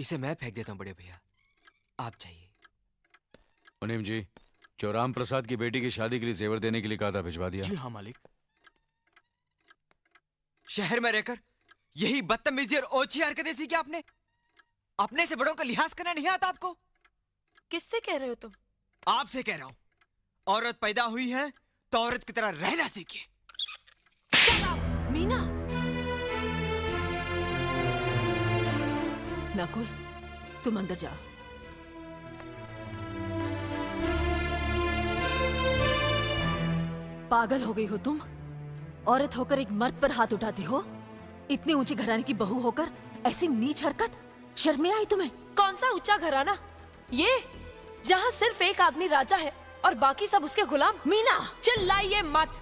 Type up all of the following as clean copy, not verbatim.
इसे मैं फेंक देता हूँ बड़े भैया, आप जाइए। मुनीम जी, जो राम प्रसाद की बेटी की शादी के लिए जेवर देने के लिए कहा था, भिजवा दिया? जी हाँ मालिक। शहर में रहकर यही बदतमीजी और ओछी हरकतें सीखी आपने? अपने से बड़ों का लिहाज करना नहीं आता आपको? किससे कह रहे हो तुम? आपसे कह रहा हूं। औरत पैदा हुई है तो औरत की तरह रहना सीखिए। मीना, नकुल, तुम अंदर जाओ। पागल हो गई हो तुम? औरत होकर एक मर्द पर हाथ उठाती हो? इतनी ऊंची घराने की बहू होकर ऐसी नीच हरकत, शर्म नहीं आई तुम्हें? कौन सा ऊंचा घराना? ये जहाँ सिर्फ एक आदमी राजा है और बाकी सब उसके गुलाम। मीना, चिल्लाइए मत।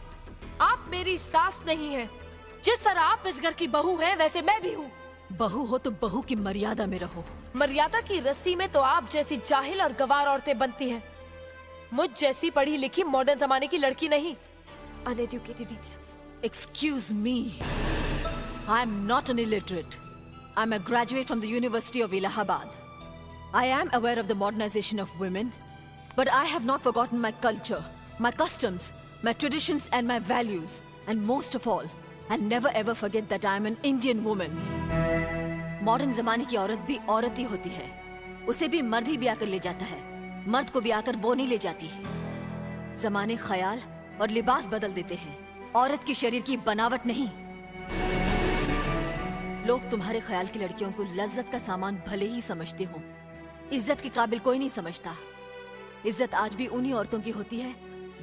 आप मेरी सास नहीं है। जिस तरह आप इस घर की बहू हैं, वैसे मैं भी हूँ। बहू हो तो बहू की मर्यादा में रहो। मर्यादा की रस्सी में तो आप जैसी जाहिल और गवार औरतें बनती हैं। मुझ जैसी पढ़ी लिखी मॉडर्न जमाने की लड़की नहीं। Uneducated idiots. Excuse me. I am not an illiterate. I am a graduate from the University of Allahabad. I am aware of the modernization of women, but I have not forgotten my culture, my customs, my traditions and my values. And most of all, I'll never ever forget that I am an Indian woman. Modern जमाने की औरत भी औरत ही होती है। उसे भी मर्द ही ब्याह कर ले जाता है, मर्द को ब्याह कर वो नहीं ले जाती। जमाने ख्याल और लिबास बदल देते हैं, औरत की शरीर की बनावट नहीं। लोग तुम्हारे ख्याल की लड़कियों को लज्जत का सामान भले ही समझते हो, इज्जत के काबिल कोई नहीं समझता। इज्जत आज भी उन्हीं औरतों की होती है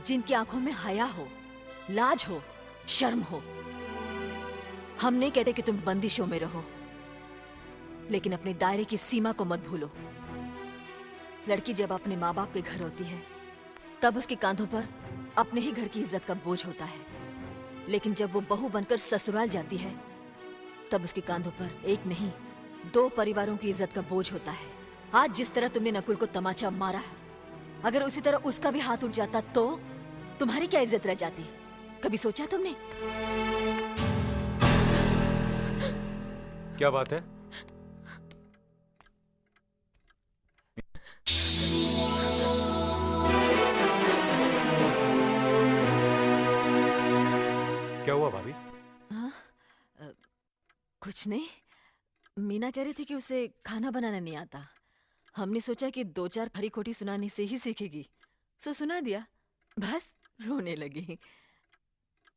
जिनकी आंखों में हया हो, लाज हो, शर्म हो। हम नहीं कहते कि तुम बंदिशों में रहो, लेकिन अपने दायरे की सीमा को मत भूलो। लड़की जब अपने माँ बाप के घर होती है, तब उसके कांधों पर अपने ही घर की इज्जत का बोझ होता है। लेकिन जब वो बहू बनकर ससुराल जाती है, तब उसके कांधों पर एक नहीं, 2 परिवारों की इज्जत का बोझ होता है। आज जिस तरह तुमने नकुल को तमाचा मारा, अगर उसी तरह उसका भी हाथ उठ जाता तो तुम्हारी क्या इज्जत रह जाती? कभी सोचा तुमने? क्या बात है? क्या हुआ भाभी? कुछ नहीं। मीना कह रही थी कि उसे खाना बनाना नहीं आता। हमने सोचा कि 2-4 खरी खोटी सुनाने से ही सीखेगी, सो सुना दिया। बस रोने लगी।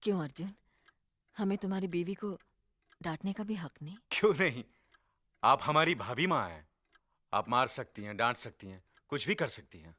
क्यों अर्जुन, हमें तुम्हारी बीवी को डांटने का भी हक नहीं? क्यों नहीं, आप हमारी भाभी माँ हैं। आप मार सकती हैं, डांट सकती हैं, कुछ भी कर सकती हैं।